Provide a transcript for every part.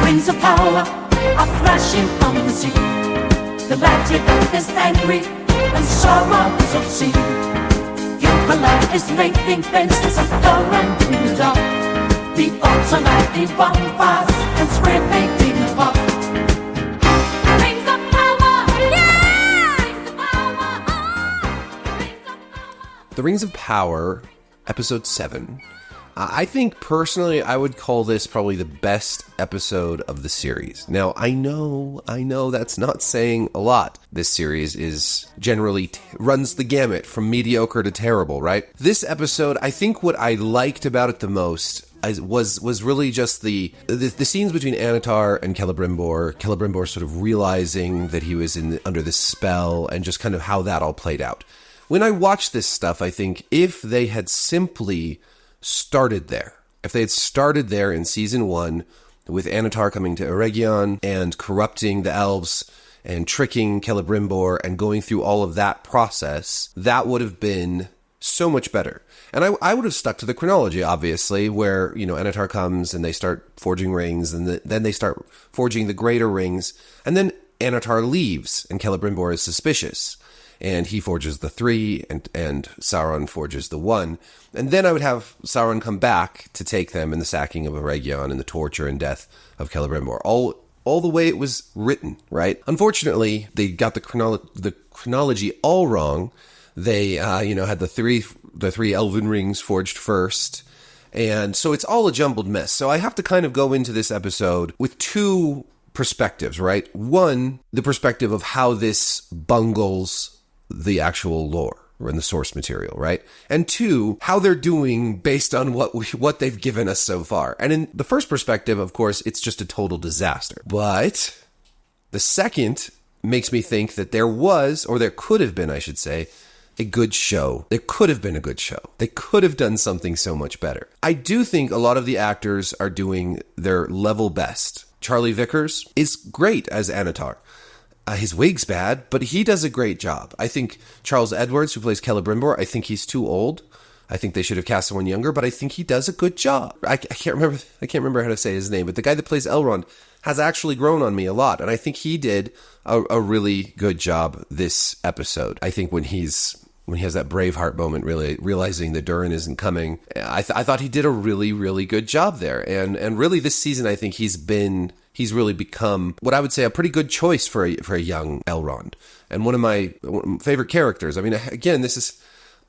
rings of power are flashing on the sea. The magic is angry and Sauron is obscene. Gilgalad is making fences of Elrond in the dark. The orcs are lighting bonfires and spray painting the park. The rings of power, yeah! The Rings of Power, Episode 7. I think, personally, I would call this probably the best episode of the series. Now, I know that's not saying a lot. This series is generally runs the gamut from mediocre to terrible, right? This episode, I think what I liked about it the most was really just the scenes between Annatar and Celebrimbor. Celebrimbor sort of realizing that he was under this spell and just kind of how that all played out. When I watch this stuff, I think if they had simply started there. If they had started there in season 1 with Annatar coming to Eregion and corrupting the elves and tricking Celebrimbor and going through all of that process, that would have been so much better. And I would have stuck to the chronology, obviously, where, Annatar comes and they start forging rings and then they start forging the greater rings. And then Annatar leaves and Celebrimbor is suspicious. And he forges the 3, and Sauron forges the 1. And then I would have Sauron come back to take them in the sacking of Eregion and the torture and death of Celebrimbor. All the way it was written, right? Unfortunately, they got the chronology all wrong. They, had the three elven rings forged first. And so it's all a jumbled mess. So I have to kind of go into this episode with 2 perspectives, right? One, the perspective of how this bungles the actual lore and the source material, right? And 2, how they're doing based on what they've given us so far. And in the first perspective, of course, it's just a total disaster. But the second makes me think that there was, or there could have been, I should say, a good show. There could have been a good show. They could have done something so much better. I do think a lot of the actors are doing their level best. Charlie Vickers is great as Annatar. His wig's bad, but he does a great job. I think Charles Edwards, who plays Celebrimbor, I think he's too old. I think they should have cast someone younger, but I think he does a good job. I can't remember how to say his name, but the guy that plays Elrond has actually grown on me a lot, and I think he did a really good job this episode. I think when he has that Braveheart moment, really realizing that Durin isn't coming, I thought he did a really, really good job there. And really this season, I think he's really become what I would say a pretty good choice for a young Elrond. And one of my favorite characters. I mean, again,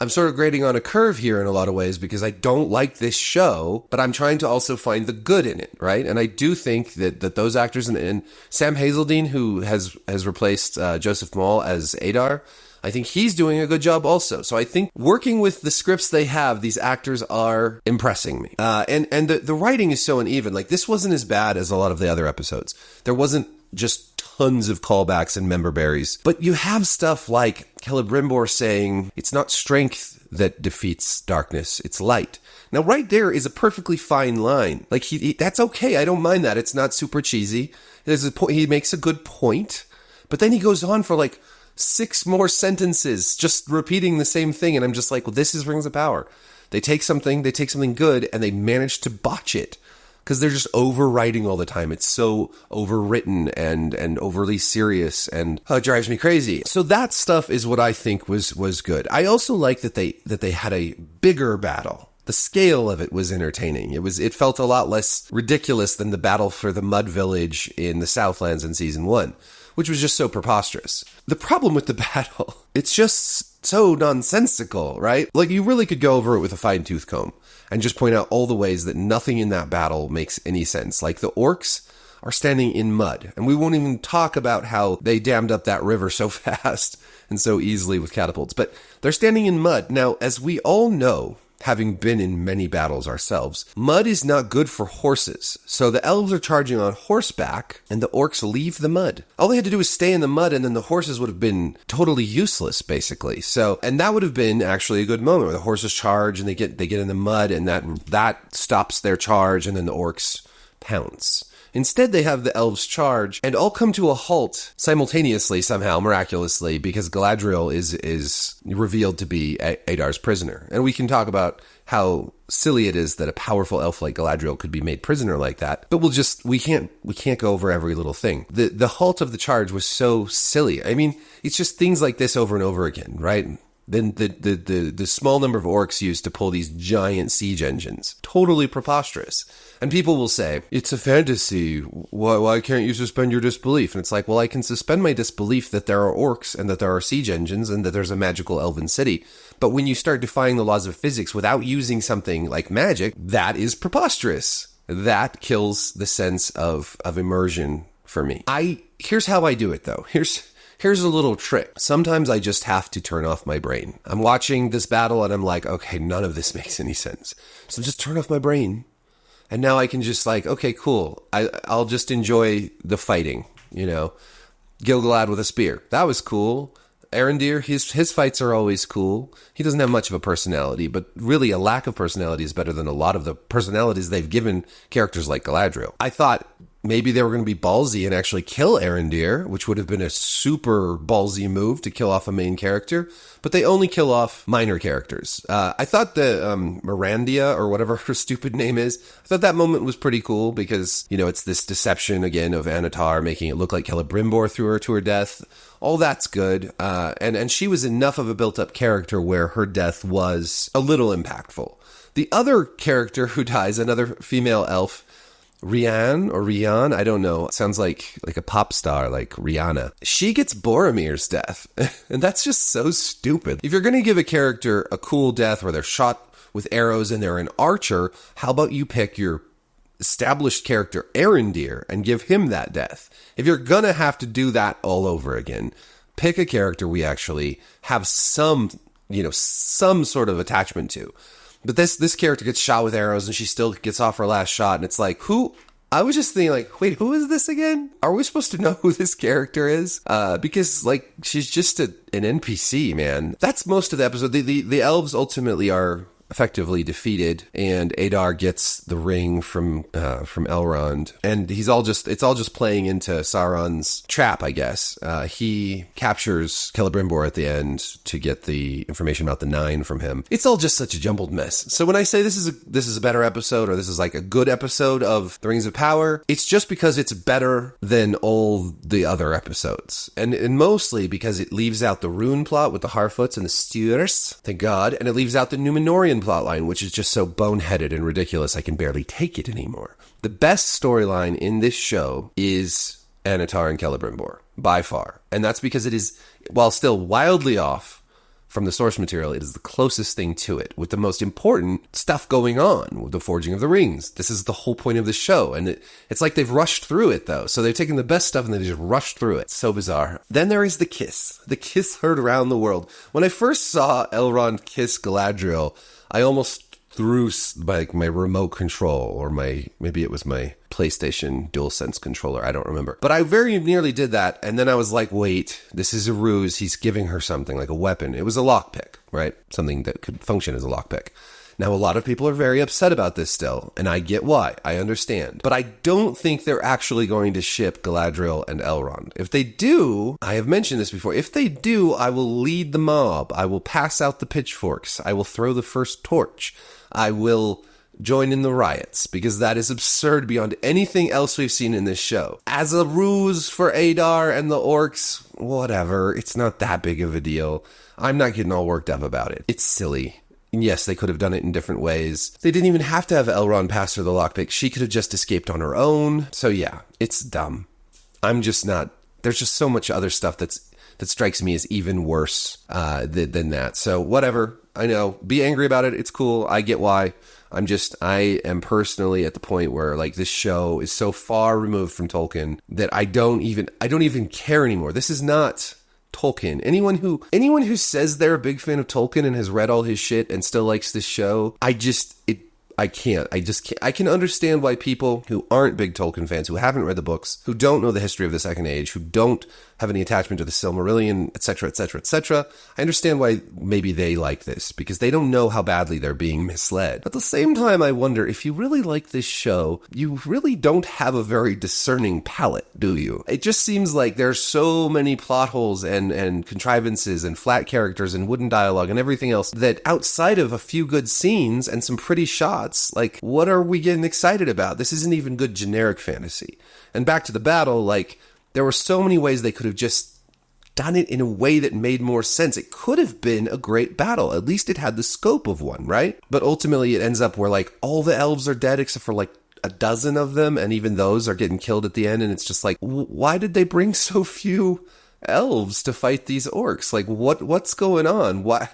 I'm sort of grading on a curve here in a lot of ways because I don't like this show, but I'm trying to also find the good in it, right? And I do think that those actors and Sam Hazeldine, who has replaced Joseph Maul as Adar, I think he's doing a good job also. So I think working with the scripts they have, these actors are impressing me. And the writing is so uneven. Like, this wasn't as bad as a lot of the other episodes. There wasn't just tons of callbacks and member berries. But you have stuff like Celebrimbor saying, it's not strength that defeats darkness, it's light. Now, right there is a perfectly fine line. Like, that's okay. I don't mind that. It's not super cheesy. He makes a good point. But then he goes on for like 6 more sentences just repeating the same thing, and I'm just like, well, this is Rings of Power. They take something good and they manage to botch it because they're just overwriting all the time. It's so overwritten and overly serious, and it drives me crazy. So that stuff is what I think was good. I also like that they had a bigger battle. The scale of it was entertaining. It felt a lot less ridiculous than the battle for the Mud Village in the Southlands in season 1. Which was just so preposterous. The problem with the battle, it's just so nonsensical, right? Like, you really could go over it with a fine-tooth comb and just point out all the ways that nothing in that battle makes any sense. Like, the orcs are standing in mud, and we won't even talk about how they dammed up that river so fast and so easily with catapults, but they're standing in mud. Now, as we all know, having been in many battles ourselves, mud is not good for horses. So the elves are charging on horseback, and the orcs leave the mud. All they had to do was stay in the mud, and then the horses would have been totally useless, basically. So, and that would have been actually a good moment where the horses charge, and they get in the mud, and that stops their charge, and then the orcs pounce. Instead, they have the elves charge and all come to a halt simultaneously somehow, miraculously, because Galadriel is revealed to be Adar's prisoner. And we can talk about how silly it is that a powerful elf like Galadriel could be made prisoner like that. But we can't go over every little thing. The halt of the charge was so silly. I mean, it's just things like this over and over again, right? Then the small number of orcs used to pull these giant siege engines. Totally preposterous. And people will say, it's a fantasy. Why can't you suspend your disbelief? And it's like, well, I can suspend my disbelief that there are orcs and that there are siege engines and that there's a magical elven city. But when you start defying the laws of physics without using something like magic, that is preposterous. That kills the sense of immersion for me. Here's how I do it, though. Here's a little trick. Sometimes I just have to turn off my brain. I'm watching this battle and I'm like, okay, none of this makes any sense. So just turn off my brain. And now I can just like, okay, cool. I'll just enjoy the fighting, you know. Gil-galad with a spear. That was cool. Arondir, his fights are always cool. He doesn't have much of a personality, but really a lack of personality is better than a lot of the personalities they've given characters like Galadriel. I thought maybe they were going to be ballsy and actually kill Arondir, which would have been a super ballsy move to kill off a main character, but they only kill off minor characters. I thought the Mirandia, or whatever her stupid name is, I thought that moment was pretty cool because, you know, it's this deception again of Annatar making it look like Celebrimbor threw her to her death. All that's good. And she was enough of a built-up character where her death was a little impactful. The other character who dies, another female elf, Rian, I don't know. It sounds like a pop star, like Rihanna. She gets Boromir's death. And that's just so stupid. If you're going to give a character a cool death where they're shot with arrows and they're an archer, how about you pick your established character Arondir and give him that death? If you're going to have to do that all over again, pick a character we actually have some sort of attachment to. But this character gets shot with arrows and she still gets off her last shot. And it's like, I was just thinking like, wait, who is this again? Are we supposed to know who this character is? Because like, she's just an NPC, man. That's most of the episode. The elves ultimately are effectively defeated, and Adar gets the ring from Elrond, and it's all just playing into Sauron's trap, I guess. He captures Celebrimbor at the end to get the information about the Nine from him. It's all just such a jumbled mess. So when I say this is a better episode, or this is like a good episode of The Rings of Power, it's just because it's better than all the other episodes, and mostly because it leaves out the rune plot with the Harfoots and the Stewars, thank God, and it leaves out the Númenórean plotline, which is just so boneheaded and ridiculous I can barely take it anymore. The best storyline in this show is Annatar and Celebrimbor, by far. And that's because it is, while still wildly off from the source material, it is the closest thing to it, with the most important stuff going on, with the forging of the rings. This is the whole point of the show, and it's like they've rushed through it, though. So they've taken the best stuff and they just rushed through it. So bizarre. Then there is the kiss heard around the world. When I first saw Elrond kiss Galadriel, I almost threw my remote control, or maybe it was my PlayStation DualSense controller, I don't remember. But I very nearly did that, and then I was like, wait, this is a ruse. He's giving her something, like a weapon. It was a lockpick, right? Something that could function as a lockpick. Now, a lot of people are very upset about this still, and I get why. I understand. But I don't think they're actually going to ship Galadriel and Elrond. If they do, I have mentioned this before, if they do, I will lead the mob. I will pass out the pitchforks. I will throw the first torch. I will join in the riots, because that is absurd beyond anything else we've seen in this show. As a ruse for Adar and the orcs, whatever. It's not that big of a deal. I'm not getting all worked up about it. It's silly. Yes, they could have done it in different ways. They didn't even have to have Elrond pass her the lockpick. She could have just escaped on her own. So yeah, it's dumb. I'm just not... There's just so much other stuff that strikes me as even worse than that. So whatever. I know. Be angry about it. It's cool. I get why. I am personally at the point where like this show is so far removed from Tolkien that I don't even care anymore. This is not Tolkien. Anyone who says they're a big fan of Tolkien and has read all his shit and still likes this show, I can't. I just can't. I can understand why people who aren't big Tolkien fans, who haven't read the books, who don't know the history of the Second Age, who don't have any attachment to the Silmarillion, etc., etc., etc., I understand why maybe they like this, because they don't know how badly they're being misled. At the same time, I wonder, if you really like this show, you really don't have a very discerning palate, do you? It just seems like there's so many plot holes and contrivances and flat characters and wooden dialogue and everything else that outside of a few good scenes and some pretty shots, like, what are we getting excited about? This isn't even good generic fantasy. And back to the battle, like, there were so many ways they could have just done it in a way that made more sense. It could have been a great battle. At least it had the scope of one, right? But ultimately it ends up where, like, all the elves are dead except for, like, a dozen of them, and even those are getting killed at the end, and it's just like, why did they bring so few elves to fight these orcs? Like, what's going on? What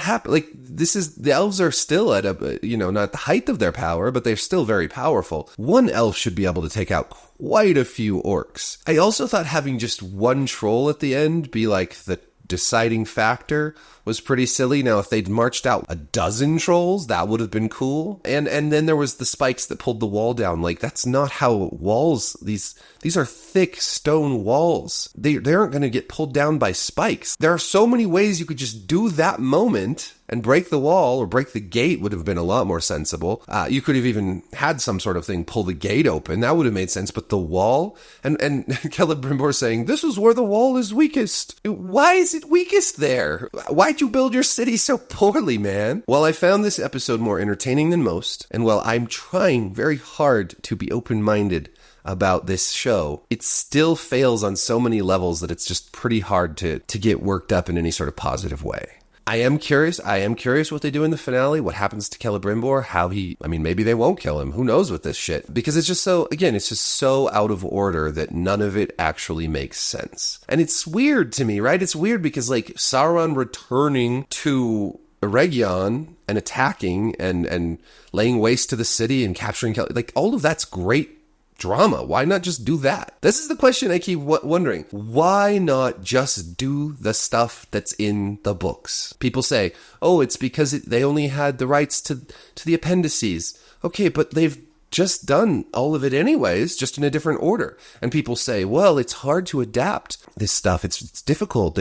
happened? Like, the elves are still at a, not the height of their power, but they're still very powerful. One elf should be able to take out quite a few orcs. I also thought having just one troll at the end be like the deciding factor was pretty silly. Now, if they'd marched out a dozen trolls, that would have been cool. And then there was the spikes that pulled the wall down. Like, that's not how walls, these are thick stone walls. They aren't going to get pulled down by spikes. There are so many ways you could just do that moment and break the wall, or break the gate would have been a lot more sensible. You could have even had some sort of thing pull the gate open. That would have made sense. But the wall, and Celebrimbor saying, this is where the wall is weakest. Why is it weakest there? Why'd you build your city so poorly, man? While I found this episode more entertaining than most, and while I'm trying very hard to be open-minded about this show, it still fails on so many levels that it's just pretty hard to get worked up in any sort of positive way. I am curious what they do in the finale, what happens to Celebrimbor, maybe they won't kill him, who knows with this shit, because it's just so out of order that none of it actually makes sense. And it's weird to me, right? It's weird because, like, Sauron returning to Eregion and attacking and laying waste to the city and capturing, like, all of that's great drama. Why not just do that? This is the question I keep wondering. Why not just do the stuff that's in the books? People say, oh, it's because they only had the rights to the appendices. Okay, but they've just done all of it anyways, just in a different order. And people say, well, it's hard to adapt this stuff. It's difficult.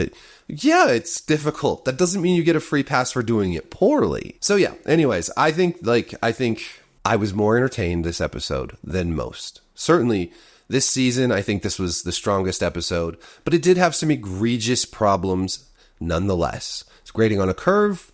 Yeah, it's difficult. That doesn't mean you get a free pass for doing it poorly. So yeah, anyways, I think I was more entertained this episode than most. Certainly, this season, I think this was the strongest episode, but it did have some egregious problems nonetheless. It's grading on a curve.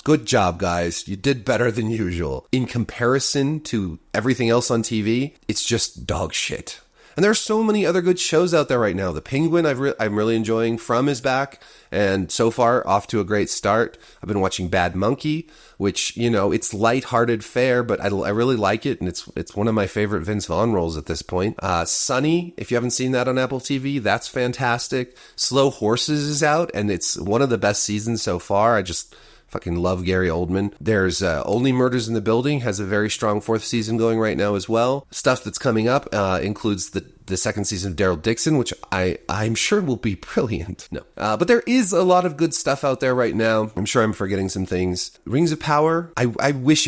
Good job, guys. You did better than usual. In comparison to everything else on TV, it's just dog shit. And there are so many other good shows out there right now. The Penguin, I'm really enjoying. From is back, and so far off to a great start. I've been watching Bad Monkey, which, it's lighthearted fare, but I really like it, and it's one of my favorite Vince Vaughn roles at this point. Sunny, if you haven't seen that on Apple TV, that's fantastic. Slow Horses is out, and it's one of the best seasons so far. I just fucking love Gary Oldman. There's Only Murders in the Building, has a very strong 4th season going right now as well. Stuff that's coming up includes the 2nd season of Daryl Dixon, which I'm sure will be brilliant. No. But there is a lot of good stuff out there right now. I'm sure I'm forgetting some things. Rings of Power, I wish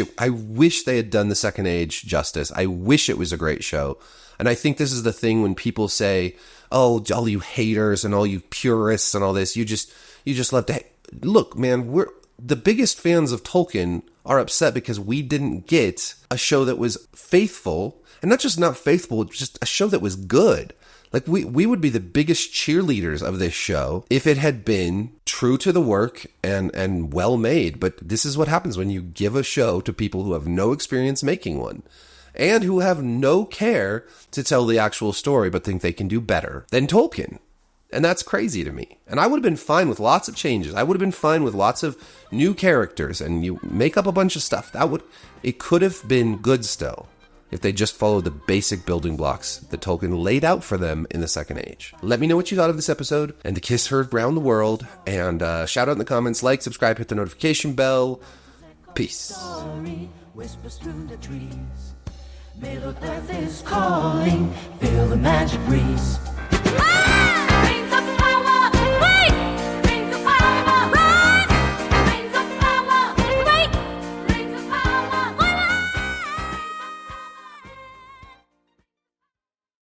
they had done the Second Age justice. I wish it was a great show. And I think this is the thing when people say, oh, all you haters and all you purists and all this, you just love to look, man, the biggest fans of Tolkien are upset because we didn't get a show that was faithful, and not just not faithful, just a show that was good. Like, we would be the biggest cheerleaders of this show if it had been true to the work and well made. But this is what happens when you give a show to people who have no experience making one, and who have no care to tell the actual story, but think they can do better than Tolkien. And that's crazy to me. And I would have been fine with lots of changes. I would have been fine with lots of new characters, and you make up a bunch of stuff. It could have been good still if they just followed the basic building blocks that Tolkien laid out for them in the Second Age. Let me know what you thought of this episode, and the kiss heard around the world, and shout out in the comments, like, subscribe, hit the notification bell. Peace. Whispers through the trees. Middle Earth is calling. Feel the magic breeze.